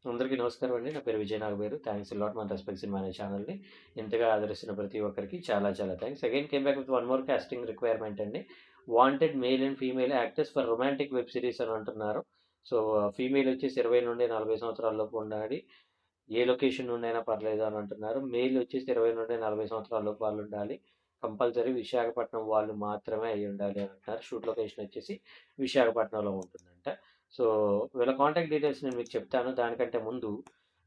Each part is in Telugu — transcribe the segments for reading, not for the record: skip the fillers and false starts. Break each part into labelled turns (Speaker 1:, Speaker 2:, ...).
Speaker 1: అందరికీ నమస్కారం అండి. నా పేరు Vijay Nagaberu. Thanks a lot మన రెస్పెక్ట్ సినిమా అనే ఛానల్‌ని ఇంతగా ఆదరిస్తున్న ప్రతి ఒక్కరికి చాలా చాలా thanks. Again came back with one more casting requirement అండి. Wanted male and female actors for romantic web series అని అంటున్నారు. సో, ఫీమేల్ వచ్చేసి 20-40 సంవత్సరాల లోపు ఉండాలి. ఏ లొకేషన్ నుండి అయినా పర్లేదు అని అంటున్నారు. మెయిల్ వచ్చేసి 20-40 సంవత్సరాల లోపు వాళ్ళు ఉండాలి. కంపల్సరీ విశాఖపట్నం వాళ్ళు మాత్రమే అయ్యి ఉండాలి అని అంటున్నారు. షూట్ లొకేషన్ వచ్చేసి విశాఖపట్నంలో ఉంటుందంట. సో, వీళ్ళ కాంటాక్ట్ డీటెయిల్స్ నేను మీకు చెప్తాను. దానికంటే ముందు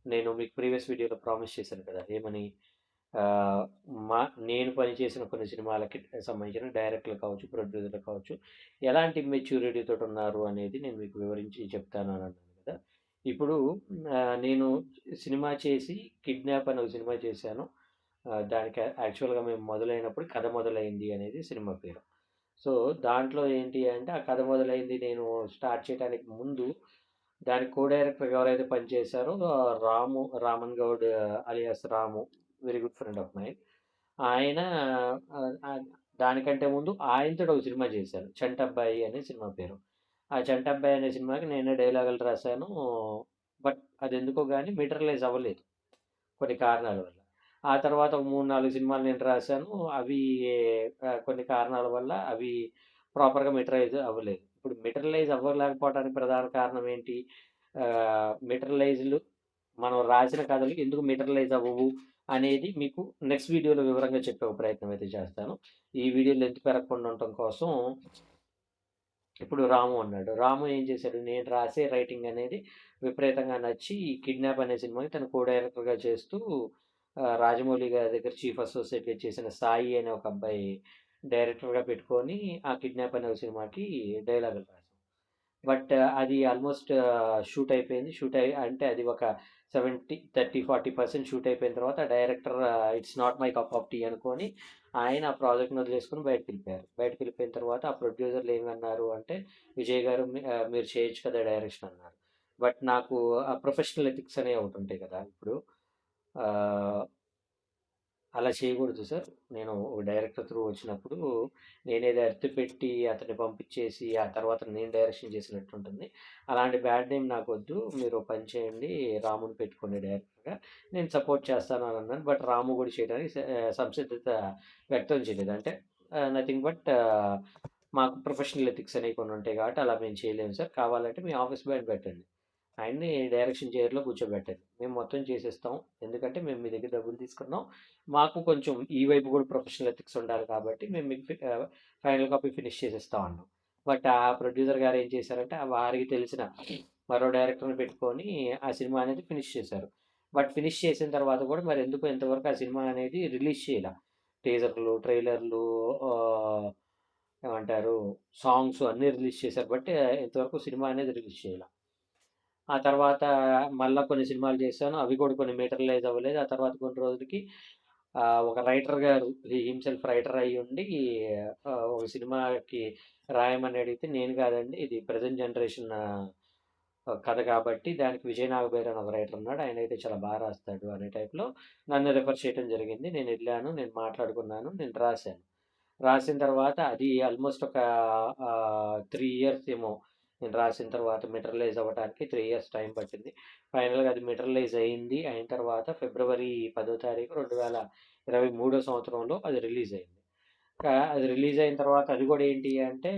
Speaker 1: నేను మీకు ప్రీవియస్ వీడియోలో ప్రామిస్ చేశాను కదా! ఏమని ఆహ్, మా నేను పనిచేసిన కొన్ని సినిమాలకి సంబంధించిన డైరెక్టర్లు కావచ్చు, ప్రొడ్యూసర్లు కావచ్చు, ఎలాంటి మెచ్యూరిటీతోటి ఉన్నారు అనేది నేను మీకు వివరించి చెప్తాను అని అన్నాను కదా! ఇప్పుడు నేను సినిమా చేసి 'కిడ్నాప్' అని ఒక సినిమా చేశాను. దానికి యాక్చువల్‌గా మేము మొదలైనప్పుడు 'కథ మొదలైంది' అనేది సినిమా పేరు. సో, దాంట్లో ఏంటి అంటే, ఆ కథ మొదలైంది నేను స్టార్ట్ చేయడానికి ముందు, దానికి కో డైరెక్టర్‌గా ఎవరైతే పనిచేశారో Raman Goud alias Ramu, very good friend of mine. ఆయన దానికంటే ముందు ఆయనతోటి ఒక సినిమా చేశారు. 'చంటబ్బాయి' అనే సినిమా పేరు. ఆ 'చంటబ్బాయి' అనే సినిమాకి నేనే డైలాగులు రాశాను. బట్ అదెందుకో గాని మెటీరియలైజ్ అవ్వలేదు కొన్ని కారణాల వల్ల. ఆ తర్వాత ఒక 3, 4 సినిమాలు నేను రాశాను. అవి కొన్ని కారణాల వల్ల అవి ప్రాపర్‌గా మెటీరియలైజ్ అవ్వలేదు. ఇప్పుడు మెటీరియలైజ్ అవ్వలేకపోవడానికి ప్రధాన కారణం ఏంటి? మెటీరియలైజ్‌లు మనం రాసిన కథలు ఎందుకు మెటీరియలైజ్ అవ్వవు అనేది మీకు నెక్స్ట్ వీడియోలో వివరంగా చెప్పే ఒక ప్రయత్నం అయితే చేస్తాను. ఈ వీడియో లెంత్ పెరగకుండా ఉండటం కోసం ఇప్పుడు రాము ఉన్నాడు. రాము ఏం చేశాడు, నేను రాసే రైటింగ్ అనేది విపరీతంగా నచ్చి ఈ 'కిడ్నాప్' అనే సినిమాకి తను కో డైరెక్టర్‌గా చేస్తూ రాజమౌళి గారి దగ్గర చీఫ్ అసోసియేట్‌గా చేసిన సాయి అనే ఒక అబ్బాయి డైరెక్టర్‌గా పెట్టుకొని ఆ 'కిడ్నాప్' అనే ఒక సినిమాకి డైలాగులు రాసాం. బట్ అది ఆల్మోస్ట్ షూట్ అయిపోయింది. అంటే అది ఒక 30-40% షూట్ అయిపోయిన తర్వాత director it's not my cup of tea అనుకోని ఆయన ఆ ప్రాజెక్ట్‌ని వదిలేసుకొని బయటికెళ్ళిపోయారు. బయటికెళ్ళిపోయిన తర్వాత ఆ ప్రొడ్యూసర్‌లు ఏమన్నారు అంటే, "విజయ్ గారు మీరు చేయొచ్చు కదా డైరెక్షన్" అన్నారు. బట్ నాకు ఆ ప్రొఫెషనల్ ఎథిక్స్ అనేవి ఒకటుంటాయి కదా! ఇప్పుడు ఆహ్ అలా చేయకూడదు సార్. నేను ఒక డైరెక్టర్ త్రూ వచ్చినప్పుడు నేనేదో ఎర్త్ పెట్టి అతన్ని పంపించేసి ఆ తర్వాత నేను డైరెక్షన్ చేసినట్టుంటుంది. అలాంటి బ్యాడ్ నేమ్ నాకొద్దు. మీరు ఓ పని చేయండి. రాముని పెట్టుకోండి డైరెక్టర్‌గా. నేను సపోర్ట్ చేస్తాను అని అన్నాను. బట్ రాము కూడా చేయడానికి సంసిద్ధత వ్యక్తం చేయలేదు. అంటే నథింగ్ బట్ మాకు ప్రొఫెషనల్ ఎథిక్స్ అనేవి కొన్ని ఉంటాయి కాబట్టి అలా మేము చేయలేము సార్. కావాలంటే మీ ఆఫీస్ బాయ్‌ని పెట్టండి. ఆయన్ని డైరెక్షన్ చైర్‌లో కూర్చోబెట్టండి. మేము మొత్తం చేసేస్తాం. ఎందుకంటే మేము మీ దగ్గర డబ్బులు తీసుకున్నాం. మాకు కొంచెం ఈ వైపు కూడా ప్రొఫెషనల్ ఎథిక్స్ ఉండాలి కాబట్టి మేము మీకు ఫైనల్ కాపీ ఫినిష్ చేసేస్తాం అన్నాం. బట్ ఆ ప్రొడ్యూసర్ గారు ఏం చేశారంటే వారికి తెలిసిన మరో డైరెక్టర్‌ని పెట్టుకొని ఆ సినిమా అనేది ఫినిష్ చేశారు. బట్ ఫినిష్ చేసిన తర్వాత కూడా మరి ఎందుకో ఇంతవరకు ఆ సినిమా అనేది రిలీజ్ చేయలా. టీజర్‌లు, ట్రైలర్‌లు ఏమంటారు సాంగ్స్ అన్నీ రిలీజ్ చేశారు. బట్ ఇంతవరకు సినిమా అనేది రిలీజ్ చేయలా. ఆ తర్వాత మళ్ళా కొన్ని సినిమాలు చేశాను. అవి కూడా కొన్ని మెటీరియలైజ్ అవ్వలేదు. ఆ తర్వాత కొన్ని రోజులకి ఒక రైటర్ గారు హిమ్సెల్ఫ్ రైటర్ అయ్యుండి ఒక సినిమాకి రాయమని అడిగితే నేను కాదండి ఇది ప్రెజెంట్ జనరేషన్ కథ కాబట్టి దానికి విజయ్ నాగబైర్ అని ఒక రైటర్ ఉన్నాడు. ఆయనైతే చాలా బాగా రాస్తాడు అనే టైప్‌లో నన్ను రిఫర్ చేయడం జరిగింది. నేనెళ్ళాను. నేను మాట్లాడుకున్నాను. నేను రాశాను. రాసిన తర్వాత అది ఆల్మోస్ట్ ఒక 3 ఇయర్స్ ఏమో నేను రాసిన తర్వాత మెటీరియలైజ్ అవ్వడానికి 3 ఇయర్స్ టైం పట్టింది. ఫైనల్‌గా అది మెటీరియలైజ్ అయింది. అయిన తర్వాత ఫిబ్రవరి 10 తారీఖు 2023 సంవత్సరంలో అది రిలీజ్ అయింది. అది రిలీజ్ అయిన తర్వాత అది కూడా ఏంటి అంటే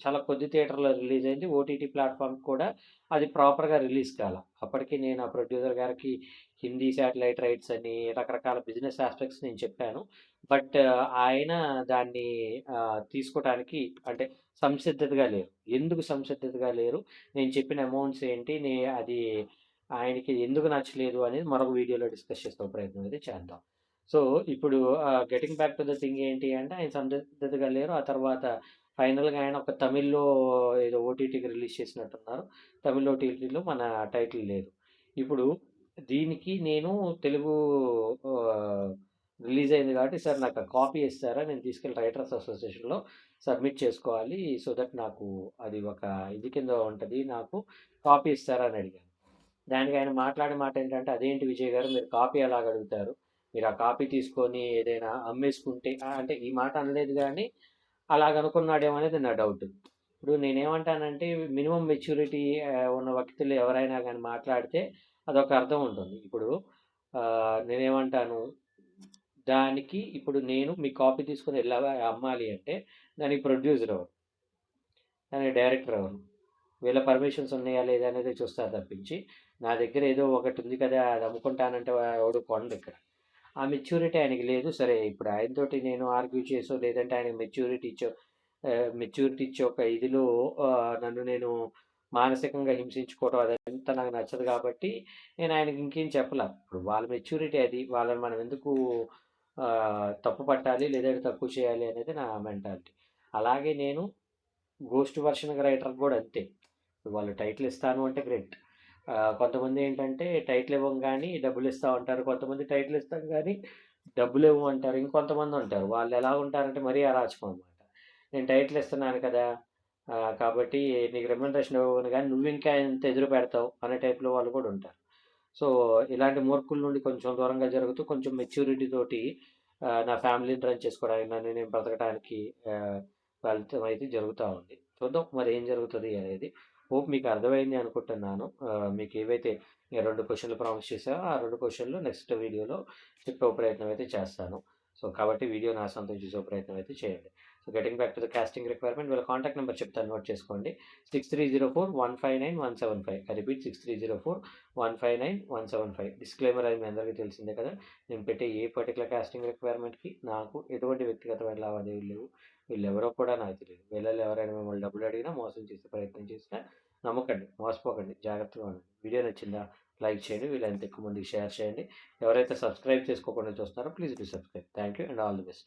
Speaker 1: చాలా కొద్ది థియేటర్‌లో రిలీజ్ అయింది. ఓటీటీ ప్లాట్‌ఫార్మ్ కూడా అది ప్రాపర్‌గా రిలీజ్ కాలా. అప్పటికి నేను ఆ ప్రొడ్యూసర్ గారికి హిందీ శాటిలైట్ రైట్స్ అని రకరకాల బిజినెస్ యాస్పెక్ట్స్ నేను చెప్పాను. బట్ ఆయన దాన్ని తీసుకోటానికి అంటే సంసిద్ధతగా లేరు. ఎందుకు సంసిద్ధతగా లేరు? నేను చెప్పిన అమౌంట్స్ ఏంటి? అది ఆయనకి ఎందుకు నచ్చలేదు అనేది మరొక వీడియోలో డిస్కస్ చేసే ప్రయత్నం అయితే చేద్దాం. సో, ఇప్పుడు getting back to the thing ఏంటి అంటే ఆయన సంసిద్ధతగా లేరు. ఆ తర్వాత ఫైనల్‌గా ఆయన ఒక తమిళ్‌లో ఏదో ఓటీటీకి రిలీజ్ చేసినట్టున్నారు. తమిళ్ ఓటీటీలో మన టైటిల్ లేదు. ఇప్పుడు దీనికి నేను తెలుగు ఆహ్, రిలీజ్ అయింది కాబట్టి సార్ నాకు ఆ కాపీ ఇస్తారా? నేను తీసుకెళ్ళి రైటర్స్ అసోసియేషన్‌లో సబ్మిట్ చేసుకోవాలి. సో దట్ నాకు అది ఒక ఇది కింద ఉంటది. నాకు కాపీ ఇస్తారా అని అడిగాను. దానికి ఆయన మాట్లాడే మాట ఏంటంటే, "అదేంటి విజయ్ గారు మీరు కాపీ ఎలాగ అడుగుతారు? మీరు ఆ కాపీ తీసుకొని ఏదైనా అమ్మేసుకుంటే" అంటే ఈ మాట అనలేదు గానీ, అలాగనుకున్నాడేమో అనేది నా డౌట్. ఇప్పుడు నేనేమంటానంటే మినిమమ్ మెచ్యూరిటీ ఉన్న వ్యక్తులు ఎవరైనా గాని మాట్లాడితే అదొక అర్థం ఉంటుంది. ఇప్పుడు నేనేమంటాను, దానికి ఇప్పుడు నేను మీ కాపీ తీసుకొని ఎలాగా అమ్మాలి అంటే దానికి ప్రొడ్యూసర్ ఎవరు? దానికి డైరెక్టర్ ఎవరు? వీళ్ళ పర్మిషన్స్ ఉన్నాయా లేదా అనేది చూస్తారు తప్పించి, నా దగ్గర ఏదో ఒకటి ఉంది కదా అది అమ్ముకుంటానంటే ఎవడు కొనడు ఇక్కడ. ఆ మెచ్యూరిటీ ఆయనకి లేదు. సరే ఇప్పుడు ఆయనతోటి నేను ఆర్గ్యూ చేసో లేదంటే ఆయనకి మెచ్యూరిటీ ఇచ్చే ఒక ఇదిలో నన్ను నేను మానసికంగా హింసించుకోవడం అదంతా నాకు నచ్చదు కాబట్టి నేను ఆయనకి ఇంకేం చెప్పలా. ఇప్పుడు వాళ్ళ మెచ్యూరిటీ అది. వాళ్ళని మనం ఎందుకు తప్పు పట్టాలి లేదంటే తక్కువ చేయాలి అనేది నా మెంటాలిటీ. అలాగే నేను గోస్ట్ వర్షన్ రైటర్ కూడా అంతే. వాళ్ళు టైటిల్ ఇస్తాను అంటే గ్రేట్. కొంతమంది ఏంటంటే టైటిల్ ఇవ్వంగానే డబ్బులు ఇస్తా ఉంటారు. కొంతమంది టైటిల్ ఇస్తాం కానీ డబ్బులు ఇవ్వమంటారు. ఇంకొంతమంది ఉంటారు. వాళ్ళు ఎలా ఉంటారంటే మరీ అరాచకం అనమాట. నేను టైటిల్ ఇస్తున్నాను కదా! కాబట్టి నీకు రెమ్యునరేషన్ ఇవ్వను గానీ నువ్వింకా ఎంత ఎదురు పెడతావు అనే టైప్‌లో వాళ్ళు కూడా ఉంటారు. సో, ఇలాంటి మూర్ఖుల నుండి కొంచెం దూరంగా జరుగుతూ కొంచెం మెచ్యూరిటీ తోటి నా ఫ్యామిలీని రన్ చేసుకోవడానికి, నన్ను నేను బ్రతకడానికి వెళ్తూ అయితే జరుగుతా ఉంది. చూద్దాం మరి ఏం జరుగుతది అనేది. హోప్ మీకు అర్థమైంది అనుకుంటున్నాను. మీకు ఏవైతే 2 క్వెషన్‌లు ప్రామిస్ చేశానో ఆ 2 క్వెషన్‌లు నెక్స్ట్ వీడియోలో చెప్పే ప్రయత్నం అయితే చేస్తాను. సో, కాబట్టి వీడియోని ఆశాంతం చూసే ప్రయత్నం అయితే చేయండి. So, getting back to the casting requirement వీళ్ళ కాంటాక్ట్ నెంబర్ చెప్తాను, నోట్ చేసుకోండి. 6304159175. I repeat 6304159175. డిస్క్లైమర్ అది మీ అందరికీ తెలిసిందే కదా! నేను పెట్టే ఏ పర్టికులర్ కాస్టింగ్ రిక్వైర్మెంట్‌కి నాకు ఎటువంటి వ్యక్తిగతమైన లావాదేవీలు లేవు. వీళ్ళెవరో కూడా నాకు తెలియదు. వీళ్ళలో ఎవరైనా మిమ్మల్ని డబ్బులు అడిగినా, మోసం చేసే ప్రయత్నం చేసినా నమ్మకండి, మోసపోకండి, జాగ్రత్తగా ఉండండి. వీడియో నచ్చిందా? లైక్ చేయండి, వీలైనంత ఎక్కువ మందికి షేర్ చేయండి. ఎవరైతే సబ్స్క్రైబ్ చేసుకోకుండా చూస్తున్నారో please do subscribe. Thank you and all the best.